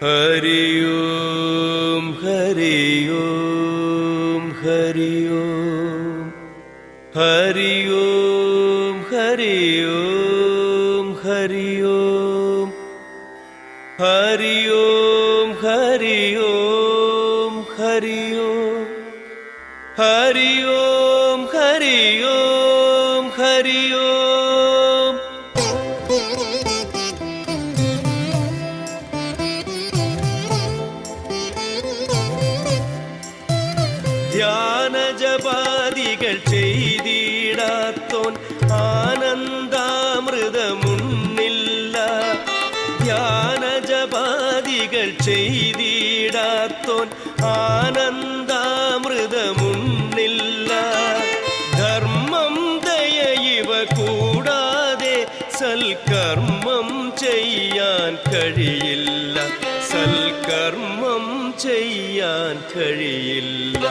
ഹരി ഓം ഹരി ഓം ഹരി ഓം ഹരി ഓം ഹരി ഓം ഹരി ഓം ഹരി ഓം ഹരി ഓം ഹരി ഓം ഹരി ഓം ഹരി ഓം ഹരി ഓം. ധ്യാനജപാദികൾ ചെയ്തിടാത്തോൻ ആനന്ദാമൃതമുന്നില്ല. ധ്യാനജപാദികൾ ചെയ്തിടാത്തോൻ ആനന്ദാമൃതമുന്നില്ല. ധർമ്മം ദയ ഇവ കൂടാതെ സൽക്കർമ്മം ചെയ്യാൻ കഴിയില്ല. സൽക്കർമ്മം ചെയ്യാൻ കഴിയില്ല.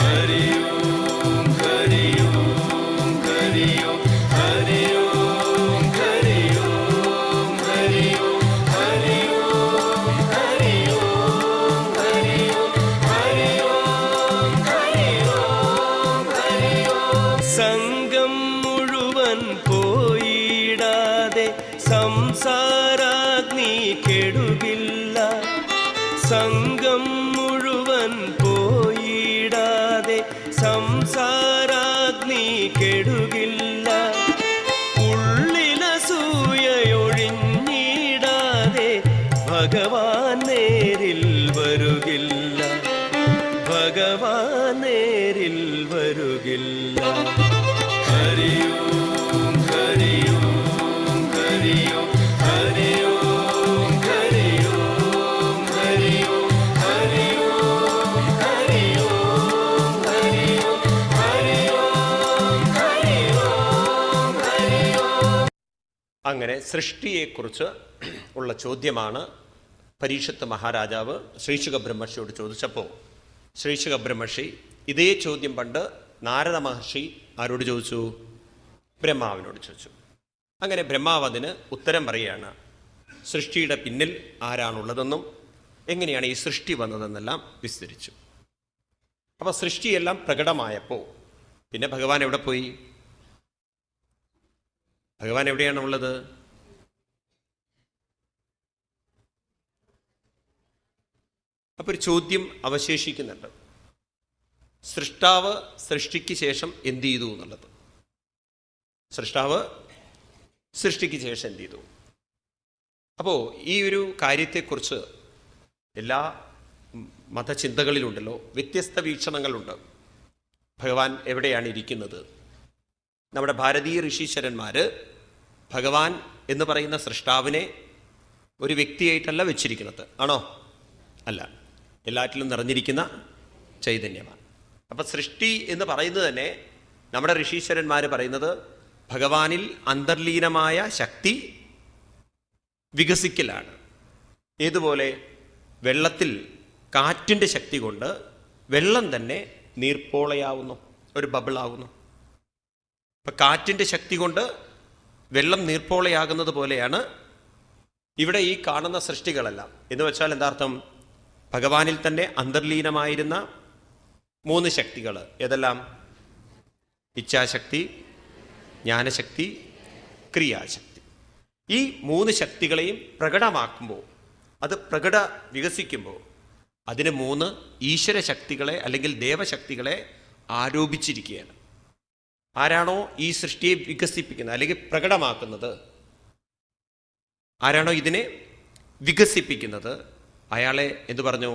ഹരി ഓം ഹരി ഓം ഹരി ഓം ഹരി ഓം ഹരി ഓം ഹരി ഓം ഹരി ഓം ഹരി ഓം ഹരി ഓം ഹരി ഓം ഹരി ഓം ഹരി ഓം. സംഘം മുഴുവൻ പോയിടാതെ സംസാരാഗ്നി കെടുകില്ല. സംഘം മുഴുവൻ പോയിടാതെ സംസാരാഗ്നി കെടുകില്ല. ഉള്ളിലസൂയയൊഴിഞ്ഞിടാതെ ഭഗവാൻ നേരിൽ വരുകില്ല. ഭഗവാൻ നേരിൽ വരുകില്ല. ഹരി ഓം ഹരി ഓം ഹരി ഓം ഹരി ഓം ഹരി ഓം ഹരി ഓം ഹരി ഓം ഹരി ഓം ഹരി ഓം ഹരി ഓം ഹരി ഓം ഹരി ഓം. അങ്ങനെ സൃഷ്ടിയെക്കുറിച്ച് ഉള്ള ചോദ്യമാണ് പരീക്ഷത്ത് മഹാരാജാവ് ശ്രീശുക ബ്രഹ്മർഷിയോട് ചോദിച്ചപ്പോൾ ശ്രീശുക ബ്രഹ്മർഷി ഇതേ ചോദ്യം പണ്ട് നാരദ മഹർഷി ആരോട് ചോദിച്ചു? ബ്രഹ്മാവിനോട് ചോദിച്ചു. അങ്ങനെ ബ്രഹ്മാവ് അതിന് ഉത്തരം പറയുകയാണ്. സൃഷ്ടിയുടെ പിന്നിൽ ആരാണുള്ളതെന്നും എങ്ങനെയാണ് ഈ സൃഷ്ടി വന്നതെന്നെല്ലാം വിസ്തരിച്ചു. അപ്പോൾ സൃഷ്ടിയെല്ലാം പ്രകടമായപ്പോൾ പിന്നെ ഭഗവാൻ എവിടെ പോയി? ഭഗവാൻ എവിടെയാണുള്ളത്? അപ്പോൾ ഒരു ചോദ്യം അവശേഷിക്കുന്നുണ്ട്. സൃഷ്ടാവ് സൃഷ്ടിക്ക് ശേഷം എന്ത് ചെയ്തു എന്നുള്ളത്. സൃഷ്ടാവ് സൃഷ്ടിക്ക് ശേഷം എന്ത് ചെയ്തു? അപ്പോൾ ഈ ഒരു കാര്യത്തെക്കുറിച്ച് എല്ലാ മതചിന്തകളിലുണ്ടല്ലോ വ്യത്യസ്ത വീക്ഷണങ്ങളുണ്ട്. ഭഗവാൻ എവിടെയാണ് ഇരിക്കുന്നത്? നമ്മുടെ ഭാരതീയ ഋഷീശ്വരന്മാർ ഭഗവാൻ എന്ന് പറയുന്ന സൃഷ്ടാവിനെ ഒരു വ്യക്തിയായിട്ടല്ല വെച്ചിരിക്കുന്നത്. ആണോ? അല്ല, എല്ലാറ്റിലും നിറഞ്ഞിരിക്കുന്ന ചൈതന്യമാണ്. അപ്പം സൃഷ്ടി എന്ന് പറയുന്നത് തന്നെ നമ്മുടെ ഋഷീശ്വരന്മാർ പറയുന്നത് ഭഗവാനിൽ അന്തർലീനമായ ശക്തി വികസിക്കലാണ്. ഏതുപോലെ? വെള്ളത്തിൽ കാറ്റിൻ്റെ ശക്തി കൊണ്ട് വെള്ളം തന്നെ നീർപ്പോളയാവുന്നു, ഒരു ബബിളാവുന്നു. അപ്പം കാറ്റിൻ്റെ ശക്തി കൊണ്ട് വെള്ളം നീർപ്പോളയാകുന്നത് പോലെയാണ് ഇവിടെ ഈ കാണുന്ന സൃഷ്ടികളെല്ലാം. എന്ന് വെച്ചാൽ എന്താർത്ഥം? ഭഗവാനിൽ തന്നെ അന്തർലീനമായിരുന്ന 3 ശക്തികൾ. ഏതെല്ലാം? ഇച്ഛാശക്തി, ജ്ഞാനശക്തി, ക്രിയാശക്തി. ഈ 3 ശക്തികളെയും പ്രകടമാക്കുമ്പോൾ, അത് വികസിക്കുമ്പോൾ അതിന് 3 ഈശ്വര ശക്തികളെ അല്ലെങ്കിൽ ദേവശക്തികളെ ആരോപിച്ചിരിക്കുകയാണ്. ആരാണോ ഈ സൃഷ്ടിയെ വികസിപ്പിക്കുന്നത് അല്ലെങ്കിൽ പ്രകടമാക്കുന്നത്, ആരാണോ ഇതിനെ വികസിപ്പിക്കുന്നത്, അയാളെ എന്തു പറഞ്ഞു?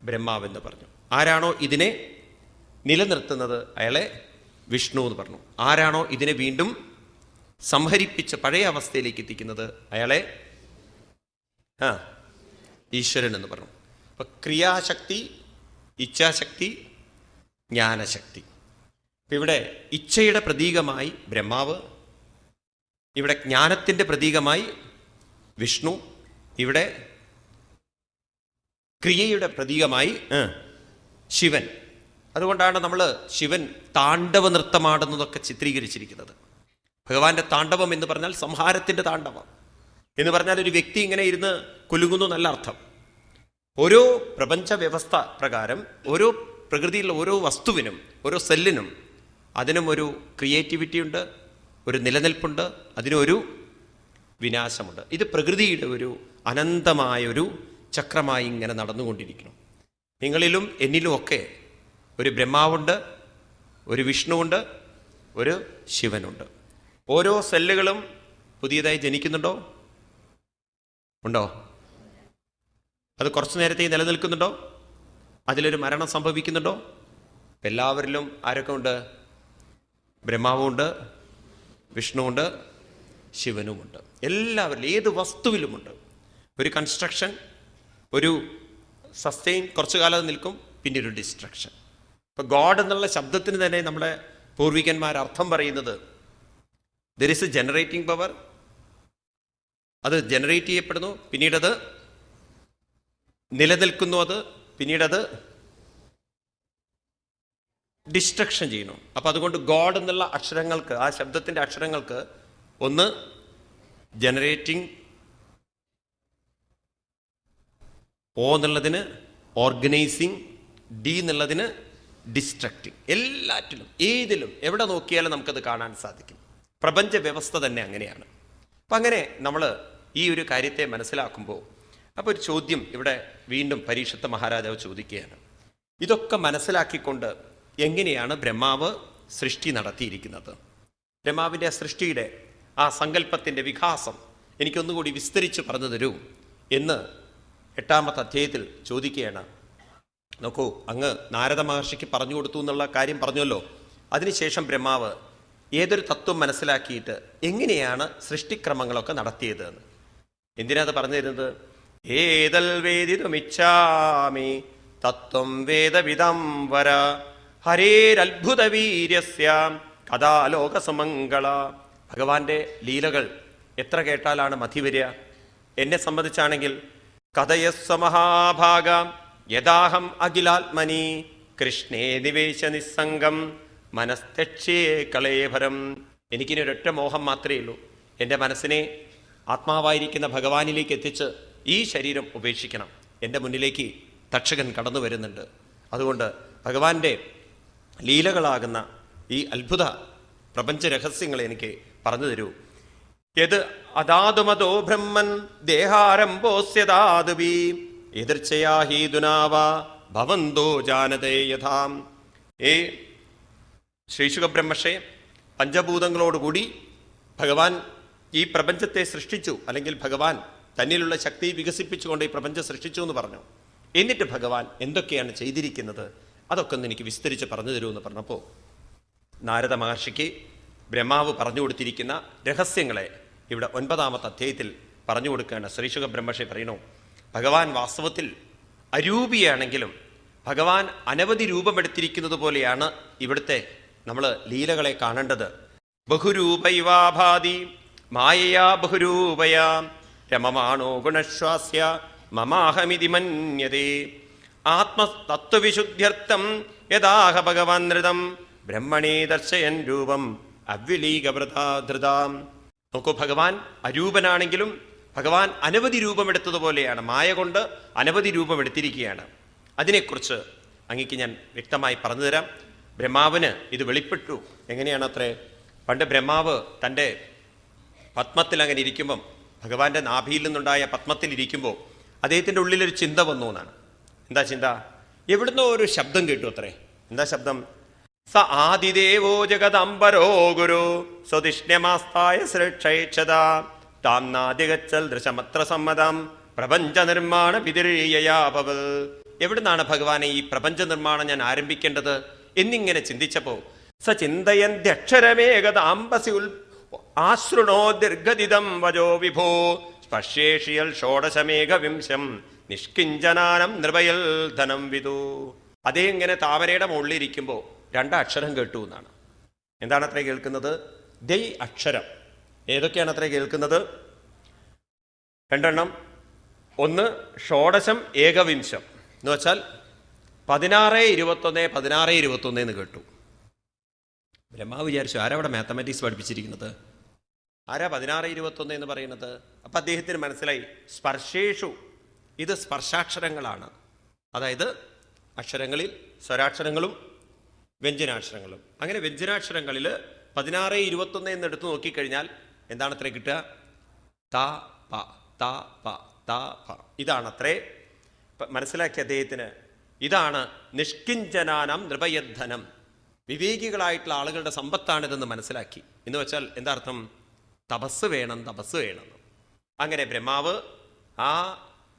ബ്രഹ്മാവെന്ന് പറഞ്ഞു. ആരാണോ ഇതിനെ നിലനിർത്തുന്നത്, അയാളെ വിഷ്ണു എന്ന് പറഞ്ഞു. ആരാണോ ഇതിനെ വീണ്ടും സംഹരിപ്പിച്ച് പഴയ അവസ്ഥയിലേക്ക് എത്തിക്കുന്നത്, അയാളെ ഈശ്വരൻ എന്ന് പറഞ്ഞു. അപ്പൊ ക്രിയാശക്തി, ഇച്ഛാശക്തി, ജ്ഞാനശക്തി. അപ്പം ഇവിടെ ഇച്ഛയുടെ പ്രതീകമായി ബ്രഹ്മാവ്, ഇവിടെ ജ്ഞാനത്തിൻ്റെ പ്രതീകമായി വിഷ്ണു, ഇവിടെ ക്രിയയുടെ പ്രതീകമായി ശിവൻ. അതുകൊണ്ടാണ് നമ്മൾ ശിവൻ താണ്ഡവ നൃത്തമാടുന്നതൊക്കെ ചിത്രീകരിച്ചിരിക്കുന്നത്. ഭഗവാന്റെ താണ്ഡവം എന്ന് പറഞ്ഞാൽ സംഹാരത്തിൻ്റെ താണ്ഡവം എന്ന് പറഞ്ഞാൽ ഒരു വ്യക്തി ഇങ്ങനെ ഇരുന്ന് കുലുങ്ങുന്നു നല്ല അർത്ഥം. ഓരോ പ്രപഞ്ച വ്യവസ്ഥ പ്രകാരം ഓരോ പ്രകൃതിയിലുള്ള ഓരോ വസ്തുവിനും ഓരോ സെല്ലിനും അതിനും ഒരു ക്രിയേറ്റിവിറ്റി ഉണ്ട്, ഒരു നിലനിൽപ്പുണ്ട്, അതിനൊരു വിനാശമുണ്ട്. ഇത് പ്രകൃതിയുടെ ഒരു അനന്തമായൊരു ചക്രമായി ഇങ്ങനെ നടന്നുകൊണ്ടിരിക്കണം. നിങ്ങളിലും എന്നിലും ഒക്കെ ഒരു ബ്രഹ്മാവുണ്ട്, ഒരു വിഷ്ണുവുണ്ട്, ഒരു ശിവനുണ്ട്. ഓരോ സെല്ലുകളും പുതിയതായി ജനിക്കുന്നുണ്ടോ? ഉണ്ടോ? അത് കുറച്ചു നേരത്തേക്ക് നിലനിൽക്കുന്നുണ്ടോ? അതിലൊരു മരണം സംഭവിക്കുന്നുണ്ടോ? എല്ലാവരിലും ആരൊക്കെ ഉണ്ട്? ബ്രഹ്മാവുമുണ്ട്, വിഷ്ണുവുണ്ട്, ശിവനുമുണ്ട്. എല്ലാവരിലും ഏത് വസ്തുവിലുമുണ്ട്. ഒരു കൺസ്ട്രക്ഷൻ, ഒരു സസ്റ്റെയിൻ, കുറച്ചു കാലം നിൽക്കും, പിന്നെ ഒരു ഡിസ്ട്രക്ഷൻ. ഇപ്പൊ ഗോഡ് എന്നുള്ള ശബ്ദത്തിന് തന്നെ നമ്മുടെ പൂർവികന്മാർ അർത്ഥം പറയുന്നത് there is A generating power, അത് ജനറേറ്റ് ചെയ്യപ്പെടുന്നു, പിന്നീടത് നിലനിൽക്കുന്നു, അത് പിന്നീടത് ഡിസ്ട്രക്ഷൻ ചെയ്യുന്നു. അപ്പൊ അതുകൊണ്ട് ഗോഡ് എന്നുള്ള അക്ഷരങ്ങൾക്ക്, ആ ശബ്ദത്തിന്റെ അക്ഷരങ്ങൾക്ക് ഒന്ന് ജനറേറ്റിംഗ്, ഓ എന്നുള്ളതിന് ഓർഗനൈസിങ്, ഡി എന്നുള്ളതിന് ഡിസ്ട്രക്റ്റിംഗ്. എല്ലാറ്റിലും ഏതിലും എവിടെ നോക്കിയാലും നമുക്കത് കാണാൻ സാധിക്കും. പ്രപഞ്ച വ്യവസ്ഥ തന്നെ അങ്ങനെയാണ്. അപ്പം അങ്ങനെ നമ്മൾ ഈ ഒരു കാര്യത്തെ മനസ്സിലാക്കുമ്പോൾ അപ്പോൾ ഒരു ചോദ്യം ഇവിടെ വീണ്ടും പരീക്ഷത്ത് മഹാരാജാവ് ചോദിക്കുകയാണ്. ഇതൊക്കെ മനസ്സിലാക്കിക്കൊണ്ട് എങ്ങനെയാണ് ബ്രഹ്മാവ് സൃഷ്ടി നടത്തിയിരിക്കുന്നത്? ബ്രഹ്മാവിൻ്റെ സൃഷ്ടിയുടെ ആ സങ്കല്പത്തിൻ്റെ വികാസം എനിക്കൊന്നുകൂടി വിസ്തരിച്ച് പറഞ്ഞു തരൂ എന്ന് 8-ാമത്തെ അധ്യായത്തിൽ ചോദിക്കുകയാണ്. നോക്കൂ, അങ്ങ് നാരദ മഹർഷിക്ക് പറഞ്ഞു കൊടുത്തു എന്നുള്ള കാര്യം പറഞ്ഞല്ലോ. അതിനുശേഷം ബ്രഹ്മാവ് ഏതൊരു തത്വം മനസ്സിലാക്കിയിട്ട് എങ്ങനെയാണ് സൃഷ്ടിക്രമങ്ങളൊക്കെ നടത്തിയത് എന്ന്. എന്തിനാ അത് പറഞ്ഞു തരുന്നത്? ഏതൽ വേദിതുമിച്ഛാമി തത്വം വേദവിദം വര ഹരേരത്ഭുത വീര്യസ്യ കഥാ ലോകസുമംഗള. ഭഗവാന്റെ ലീലകൾ എത്ര കേട്ടാലാണ് മതി വരിക? എന്നെ സംബന്ധിച്ചാണെങ്കിൽ കഥയസ്വ മഹാഭാഗ യഥാഹം അഖിലാത്മനി കൃഷ്ണേ നിവേശ നിസ്സംഗം മനസ്തക്ഷേ കളേഭരം. എനിക്കിനി ഒരൊറ്റ മോഹം മാത്രമേ ഉള്ളൂ, എൻ്റെ മനസ്സിനെ ആത്മാവായിരിക്കുന്ന ഭഗവാനിലേക്ക് എത്തിച്ച് ഈ ശരീരം ഉപേക്ഷിക്കണം. എൻ്റെ മുന്നിലേക്ക് തക്ഷകൻ കടന്നു വരുന്നുണ്ട്. അതുകൊണ്ട് ഭഗവാന്റെ ലീലകളാകുന്ന ഈ അത്ഭുത പ്രപഞ്ച രഹസ്യങ്ങളെ എനിക്ക് പറഞ്ഞു തരൂ. യത് അദാതുമതോ ബ്രഹ്മൻ ദേഹാരംഭോസ്യദാതുബി എതിർച്ചയാ ഹീതുനാവ ഭവന്തോ ജാനതേ യഥാം. ശ്രീശുഖബ്രഹ്മർഷേ, പഞ്ചഭൂതങ്ങളോടുകൂടി ഭഗവാൻ ഈ പ്രപഞ്ചത്തെ സൃഷ്ടിച്ചു, അല്ലെങ്കിൽ ഭഗവാൻ തന്നിലുള്ള ശക്തി വികസിപ്പിച്ചുകൊണ്ട് ഈ പ്രപഞ്ചം സൃഷ്ടിച്ചു എന്ന് പറഞ്ഞു. എന്നിട്ട് ഭഗവാൻ എന്തൊക്കെയാണ് ചെയ്തിരിക്കുന്നത് അതൊക്കെ ഒന്ന് എനിക്ക് വിസ്തരിച്ച് പറഞ്ഞു തരൂ എന്ന് പറഞ്ഞപ്പോൾ നാരദ മഹർഷിക്ക് ബ്രഹ്മാവ് പറഞ്ഞു കൊടുത്തിരിക്കുന്ന രഹസ്യങ്ങളെ ഇവിടെ 9-ാമത്തെ അധ്യായത്തിൽ പറഞ്ഞു കൊടുക്കുകയാണ്. ശ്രീശുഖ ബ്രഹ്മർഷി പറയുന്നു, ഭഗവാൻ വാസ്തവത്തിൽ അരൂപിയാണെങ്കിലും ഭഗവാൻ അനവധി രൂപമെടുത്തിരിക്കുന്നത് പോലെയാണ് ഇവിടുത്തെ നമ്മൾ ലീലകളെ കാണേണ്ടത്. ബഹുരൂപൈവാഭാതി മായയാ ബഹുരൂപയാ രമമാണോ ഗുണശ്വാസ്യ മമാഹമിതി മന്യതേ ആത്മതത്വവിശുദ്ധ്യർത്ഥം യഥാഹ ഭഗവാൻ നൃതം ബ്രഹ്മണേ ദർശയൻ രൂപം അവ്യലീകവൃതാധൃതാം. നോക്കൂ, ഭഗവാൻ അരൂപനാണെങ്കിലും ഭഗവാൻ അനവധി രൂപമെടുത്തതുപോലെയാണ്. മായ കൊണ്ട് അനവധി രൂപമെടുത്തിരിക്കുകയാണ്. അതിനെക്കുറിച്ച് അങ്ങേക്ക് ഞാൻ വ്യക്തമായി പറഞ്ഞു തരാം. ബ്രഹ്മാവിന് ഇത് വെളിപ്പെട്ടു. എങ്ങനെയാണ് അത്രേ? പണ്ട് ബ്രഹ്മാവ് തൻ്റെ പത്മത്തിൽ അങ്ങനെ ഇരിക്കുമ്പം, ഭഗവാന്റെ നാഭിയിൽ നിന്നുണ്ടായ പത്മത്തിൽ ഇരിക്കുമ്പോൾ അദ്ദേഹത്തിൻ്റെ ഉള്ളിലൊരു ചിന്ത വന്നു എന്നാണ്. എന്താ ചിന്ത? എവിടുന്നോ ഒരു ശബ്ദം കേട്ടു അത്രേ. എന്താ ശബ്ദം? സ ആദിദേവോ ജഗദംബരോ ഗുരു സ്വതിഷ്ണ്യമാസ്തായ സൃക്ഷേക്ഷത താം നാദികച്ചൽ ദൃശമത്ര സമ്മതം പ്രപഞ്ച നിർമ്മാണ പിതൃയയാഭവൽ. എവിടുന്നാണ് ഭഗവാനെ ഈ പ്രപഞ്ച നിർമ്മാണം ഞാൻ ആരംഭിക്കേണ്ടത് എന്നിങ്ങനെ ചിന്തിച്ചപ്പോ സ ചിന്തയന്ത്യക്ഷരമേകതാംബസി ആശ്രുണോ ദീർഘദിതം വജോ വിഭോ സ്പർശേഷിയൽ ഷോഡശമേഘവിംശം നിഷ്കിഞ്ചനാനം നൃപയൽ ധനം വിദു. അതേ ഇങ്ങനെ താമരയുടെ മുകളിലിരിക്കുമ്പോൾ 2 അക്ഷരം കേട്ടു എന്നാണ്. എന്താണ് അത്ര കേൾക്കുന്നത്? ദൈ അക്ഷരം. ഏതൊക്കെയാണ് അത്ര കേൾക്കുന്നത്? 2 ഒന്ന് ഷോഡശം ഏകവിംശം എന്ന് വെച്ചാൽ 16-21 16-21 എന്ന് കേട്ടു. ബ്രഹ്മാവ് വിചാരിച്ചു, ആരവിടെ മാത്തമാറ്റിക്സ് പഠിപ്പിച്ചിരിക്കുന്നത്? ആരാ 16:21 എന്ന് പറയുന്നത്? അപ്പം അദ്ദേഹത്തിന് മനസ്സിലായി സ്പർശേഷു, ഇത് സ്പർശാക്ഷരങ്ങളാണ്. അതായത് അക്ഷരങ്ങളിൽ സ്വരാക്ഷരങ്ങളും വ്യഞ്ജനാക്ഷരങ്ങളും. അങ്ങനെ വ്യഞ്ജനാക്ഷരങ്ങളിൽ 16:21 എന്ന് എടുത്തു നോക്കിക്കഴിഞ്ഞാൽ എന്താണ് അത്രേ കിട്ടുക? ത പ ത പ ത പ. ഇതാണത്രേ മനസ്സിലാക്കിയ അദ്ദേഹത്തിന്. ഇതാണ് നിഷ്കിഞ്ചനാനം നൃപയദ്ധനം, വിവേകികളായിട്ടുള്ള ആളുകളുടെ സമ്പത്താണിതെന്ന് മനസ്സിലാക്കി. എന്ന് വെച്ചാൽ എന്താ അർത്ഥം? തപസ് വേണം, തപസ് വേണം. അങ്ങനെ ബ്രഹ്മാവ് ആ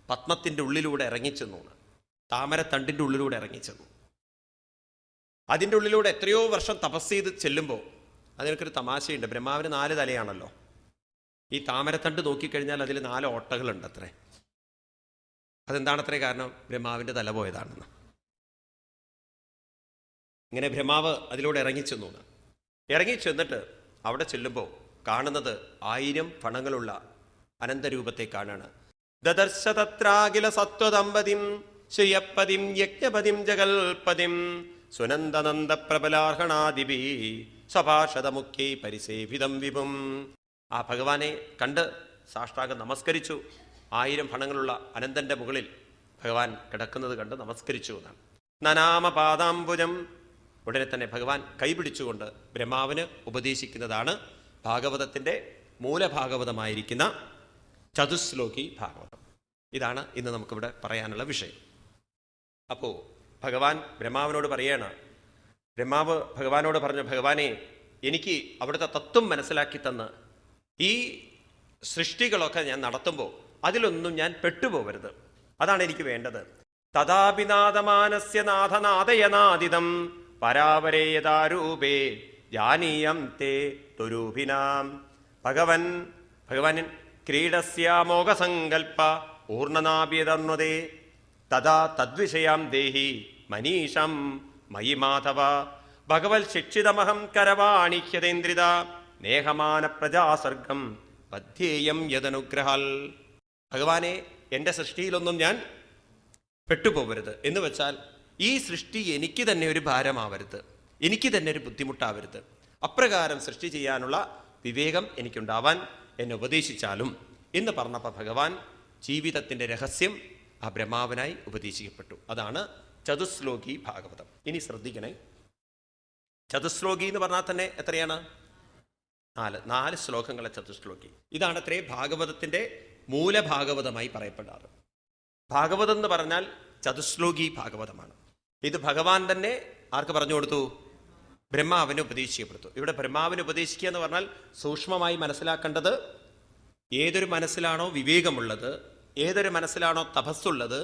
പത്മത്തിൻ്റെ ഉള്ളിലൂടെ ഇറങ്ങിച്ചെന്നു, താമരത്തണ്ടിൻ്റെ ഉള്ളിലൂടെ ഇറങ്ങിച്ചെന്നു. അതിൻ്റെ ഉള്ളിലൂടെ എത്രയോ വർഷം തപസ് ചെയ്ത് ചെല്ലുമ്പോൾ അതിനൊരു തമാശയുണ്ട്. ബ്രഹ്മാവിന് 4 തലയാണല്ലോ. ഈ താമരത്തണ്ട് നോക്കിക്കഴിഞ്ഞാൽ അതിൽ 4 ഓട്ടകളുണ്ട് അത്രേ. അതെന്താണത്രേ കാരണം? ബ്രഹ്മാവിൻ്റെ തല പോയതാണെന്ന്. ഇങ്ങനെ ബ്രഹ്മാവ് അതിലൂടെ ഇറങ്ങിച്ചെന്നു. ഇറങ്ങിച്ചെന്നിട്ട് അവിടെ ചെല്ലുമ്പോൾ കാണുന്നത് 1000 ഫണങ്ങളുള്ള അനന്തരൂപത്തെ കാണാണ്. ദദർശതത്രാഖില സത്വദമ്പതിം ശ്രിയപ്പതിം യജ്ഞപതിം ജഗൽപതിം സുനന്ദനന്ദ പ്രബലാർഹണാദിബി സ്വഭാഷതമുഖ്യൈ പരിസേവിതം വിഭും. ആ ഭഗവാനെ കണ്ട് സാഷ്ടാംഗം നമസ്കരിച്ചു. 1000 ഫണങ്ങളുള്ള അനന്തന്റെ മുകളിൽ ഭഗവാൻ കിടക്കുന്നത് കണ്ട് നമസ്കരിച്ചു എന്നാണ്. നനാമപാദാംബുജം. ഉടനെ തന്നെ ഭഗവാൻ കൈപിടിച്ചുകൊണ്ട് ബ്രഹ്മാവിന് ഉപദേശിക്കുന്നതാണ് ഭാഗവതത്തിൻ്റെ മൂലഭാഗവതമായിരിക്കുന്ന ചതുശ്ലോകി ഭാഗവതം. ഇതാണ് ഇന്ന് നമുക്കിവിടെ പറയാനുള്ള വിഷയം. അപ്പോൾ ഭഗവാൻ ബ്രഹ്മാവിനോട് പറയാണ്. ബ്രഹ്മാവ് ഭഗവാനോട് പറഞ്ഞു, ഭഗവാനെ, എനിക്ക് അവിടുത്തെ തത്വം മനസ്സിലാക്കി തന്ന് ഈ സൃഷ്ടികളൊക്കെ ഞാൻ നടത്തുമ്പോൾ അതിലൊന്നും ഞാൻ പെട്ടുപോകരുത്. അതാണ് എനിക്ക് വേണ്ടത്. തഥാപിനാദമാനസ്യ നാഥനാദയനാദിതം പരാവരേയതാരൂപേ ജാനീയം തേ തുരൂപിനാം. ഭഗവൻ ക്രീഡസ്യാമോഘസങ്കൽപ്പ ഊർണനാഭ്യതന്വതേ തഥാ തദ്വിഷയാം ദേഹി മനീഷം മയി മാധവ. ഭഗവൽ ശിക്ഷിതമഹം കരവാണിഹ്യതേന്ദ്രിത നേഹമാന പ്രജാസർഗം പദ്ധ്യേയം യദനുഗ്രഹാൽ. ഭഗവാനെ, എൻ്റെ സൃഷ്ടിയിലൊന്നും ഞാൻ പെട്ടുപോകരുത്. എന്ന് വെച്ചാൽ ഈ സൃഷ്ടി എനിക്ക് തന്നെ ഒരു ഭാരമാവരുത്, എനിക്ക് തന്നെ ഒരു ബുദ്ധിമുട്ടാവരുത്. അപ്രകാരം സൃഷ്ടി ചെയ്യാനുള്ള വിവേകം എനിക്കുണ്ടാവാൻ എന്നെ ഉപദേശിച്ചാലും എന്ന് പറഞ്ഞപ്പോൾ ഭഗവാൻ ജീവിതത്തിൻ്റെ രഹസ്യം ആ ബ്രഹ്മാവനായി ഉപദേശിക്കപ്പെട്ടു. അതാണ് ചതുശ്ലോകി ഭാഗവതം. ഇനി ശ്രദ്ധിക്കണേ, ചതുശ്ലോകി എന്ന് പറഞ്ഞാൽ തന്നെ എത്രയാണ്? 4 ശ്ലോകങ്ങളെ ചതുശ്ലോകി. ഇതാണ് അത്രേ ഭാഗവതത്തിൻ്റെ മൂലഭാഗവതമായി പറയപ്പെടാറ്. ഭാഗവതം എന്ന് പറഞ്ഞാൽ ചതുശ്ലോകി ഭാഗവതമാണ്. ഇത് ഭഗവാൻ തന്നെ ആർക്ക് പറഞ്ഞു കൊടുത്തു? ബ്രഹ്മാവിന് ഉപദേശിക്കപ്പെടുത്തു. ഇവിടെ ബ്രഹ്മാവിന് ഉപദേശിക്കുക എന്ന് പറഞ്ഞാൽ സൂക്ഷ്മമായി മനസ്സിലാക്കേണ്ടത്, ഏതൊരു മനസ്സിലാണോ വിവേകമുള്ളത്, ഏതൊരു മനസ്സിലാണോ തപസ്സുള്ളത്,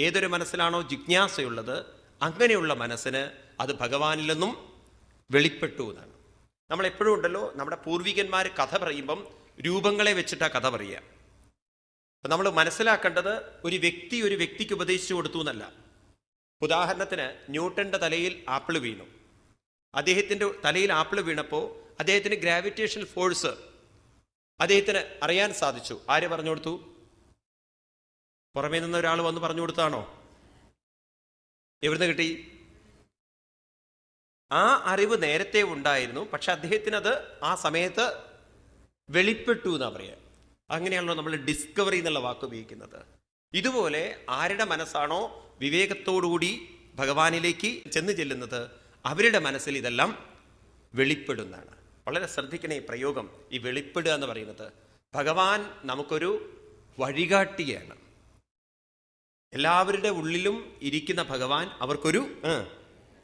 ഏതൊരു മനസ്സിലാണോ ജിജ്ഞാസയുള്ളത്, അങ്ങനെയുള്ള മനസ്സിന് അത് ഭഗവാനിൽ നിന്നും വെളിപ്പെട്ടു എന്നാണ്. നമ്മളെപ്പോഴും ഉണ്ടല്ലോ, നമ്മുടെ പൂർവികന്മാർ കഥ പറയുമ്പം രൂപങ്ങളെ വെച്ചിട്ടാണ് കഥ പറയുക. അപ്പം നമ്മൾ മനസ്സിലാക്കേണ്ടത് ഒരു വ്യക്തിക്ക് ഉപദേശിച്ചു കൊടുത്തു എന്നല്ല. ഉദാഹരണത്തിന് ന്യൂട്ടന്റെ തലയിൽ ആപ്പിൾ വീണു. അദ്ദേഹത്തിൻ്റെ തലയിൽ ആപ്പിൾ വീണപ്പോൾ അദ്ദേഹത്തിന് ഗ്രാവിറ്റേഷൻ ഫോഴ്സ് അദ്ദേഹത്തിന് അറിയാൻ സാധിച്ചു. ആര് പറഞ്ഞു കൊടുത്തു? പുറമേ നിന്ന് ഒരാൾ വന്ന് പറഞ്ഞു കൊടുത്താണോ? എവിടുന്ന് കിട്ടി? ആ അറിവ് നേരത്തെ ഉണ്ടായിരുന്നു, പക്ഷെ അദ്ദേഹത്തിനത് ആ സമയത്ത് വെളിപ്പെട്ടു എന്നാ പറയാ. അങ്ങനെയാണല്ലോ നമ്മൾ ഡിസ്കവറി എന്നുള്ള വാക്ക് ഉപയോഗിക്കുന്നത്. ഇതുപോലെ ആരുടെ മനസ്സാണോ വിവേകത്തോടുകൂടി ഭഗവാനിലേക്ക് ചെന്ന് ചെല്ലുന്നത്, അവരുടെ മനസ്സിൽ ഇതെല്ലാം വെളിപ്പെടുന്നതാണ്. വളരെ ശ്രദ്ധിക്കണേ ഈ പ്രയോഗം, ഈ വെളിപ്പെടുക എന്ന് പറയുന്നത്. ഭഗവാൻ നമുക്കൊരു വഴികാട്ടിയാണ്. എല്ലാവരുടെ ഉള്ളിലും ഇരിക്കുന്ന ഭഗവാൻ അവർക്കൊരു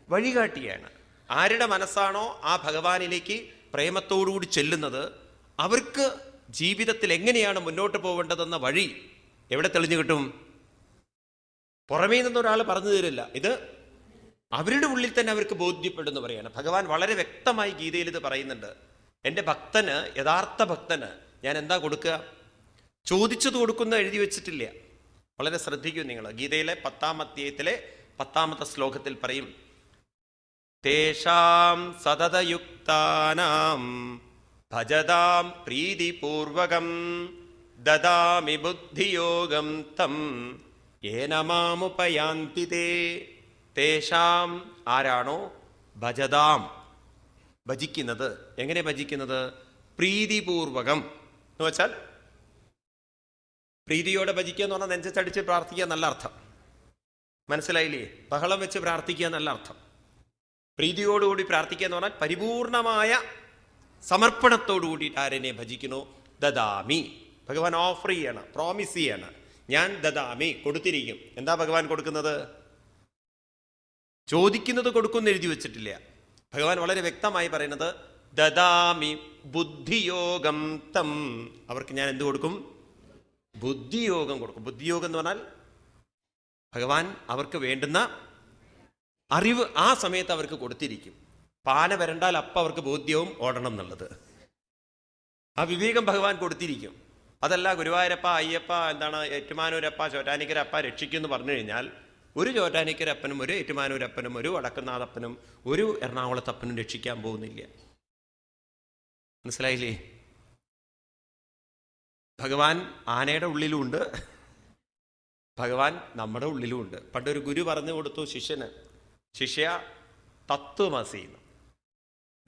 വഴികാട്ടിയാണ്. ആരുടെ മനസ്സാണോ ആ ഭഗവാനിലേക്ക് പ്രേമത്തോടുകൂടി ചെല്ലുന്നത്, അവർക്ക് ജീവിതത്തിൽ എങ്ങനെയാണ് മുന്നോട്ട് പോകേണ്ടതെന്ന വഴി എവിടെ തെളിഞ്ഞു കിട്ടും? പുറമേ നിന്നൊരാൾ പറഞ്ഞു തരില്ല. ഇത് അവരുടെ ഉള്ളിൽ തന്നെ അവർക്ക് ബോധ്യപ്പെടുന്നു പറയാണ്. ഭഗവാൻ വളരെ വ്യക്തമായി ഗീതയിൽ ഇത് പറയുന്നുണ്ട്. എൻ്റെ ഭക്തന്, യഥാർത്ഥ ഭക്തന് ഞാൻ എന്താ കൊടുക്കുക? ചോദിച്ചത് കൊടുക്കുന്ന എഴുതി വെച്ചിട്ടില്ല. വളരെ ശ്രദ്ധിക്കൂ നിങ്ങൾ. ഗീതയിലെ 10-ാം അധ്യായത്തിലെ 10-ാമത്തെ ശ്ലോകത്തിൽ പറയും, തേഷാം സതതയുക്താനാം ഭജതാം പ്രീതിപൂർവകം ദദാമി ബുദ്ധിയോഗം തം യേന മാമുപയാന്തി തേ. തേഷാം, ആരാണോ ഭജതാം ഭജിക്കുന്നത്. എങ്ങനെ ഭജിക്കുന്നത്? പ്രീതിപൂർവകം എന്ന് വെച്ചാൽ പ്രീതിയോടെ ഭജിക്കുക എന്ന് പറഞ്ഞാൽ നെഞ്ചത്തടിച്ച് പ്രാർത്ഥിക്കുക നല്ല അർത്ഥം. മനസ്സിലായില്ലേ? ബഹളം വെച്ച് പ്രാർത്ഥിക്കുക നല്ല അർത്ഥം. പ്രീതിയോടുകൂടി പ്രാർത്ഥിക്കുക എന്ന് പറഞ്ഞാൽ പരിപൂർണമായ സമർപ്പണത്തോടു കൂടിയിട്ട് ആരെന്നെ ഭജിക്കണോ ദദാമി. ഭഗവാൻ ഓഫർ ചെയ്യണം, പ്രോമിസ് ചെയ്യണം. ഞാൻ ദദാമി, കൊടുത്തിരിക്കും. എന്താ ഭഗവാൻ കൊടുക്കുന്നത്? ചോദിക്കുന്നത് കൊടുക്കുമെന്ന് എഴുതി വെച്ചിട്ടില്ല. ഭഗവാൻ വളരെ വ്യക്തമായി പറയുന്നത് ദദാമി ബുദ്ധിയോഗം തം. അവർക്ക് ഞാൻ എന്ത് കൊടുക്കും? ബുദ്ധിയോഗം കൊടുക്കും. ബുദ്ധിയോഗം എന്ന് പറഞ്ഞാൽ ഭഗവാൻ അവർക്ക് വേണ്ടുന്ന അറിവ് ആ സമയത്ത് അവർക്ക് കൊടുത്തിരിക്കും. പാന വരണ്ടാൽ അപ്പം അവർക്ക് ബോധ്യവും ഓടണം എന്നുള്ളത്. ആ വിവേകം ഭഗവാൻ കൊടുത്തിരിക്കും. അതല്ല ഗുരുവായൂരപ്പ, അയ്യപ്പ, ഏറ്റുമാനൂരപ്പ, ചോറ്റാനിക്കരപ്പ രക്ഷിക്കുമെന്ന് പറഞ്ഞു കഴിഞ്ഞാൽ ഒരു ചോറ്റാനിക്കരപ്പനും ഒരു ഏറ്റുമാനൂരപ്പനും ഒരു വടക്കുന്നാഥപ്പനും ഒരു എറണാകുളത്തപ്പനും രക്ഷിക്കാൻ പോകുന്നില്ല. മനസ്സിലായില്ലേ? ഭഗവാൻ ആനയുടെ ഉള്ളിലുമുണ്ട്, ഭഗവാൻ നമ്മുടെ ഉള്ളിലുമുണ്ട്. പണ്ടൊരു ഗുരു പറഞ്ഞു കൊടുത്തു ശിഷ്യന്, ശിഷ്യ തത്വമസി.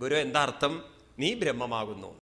ഗുരു എന്താ അർത്ഥം? നീ ബ്രഹ്മമാകുന്നു.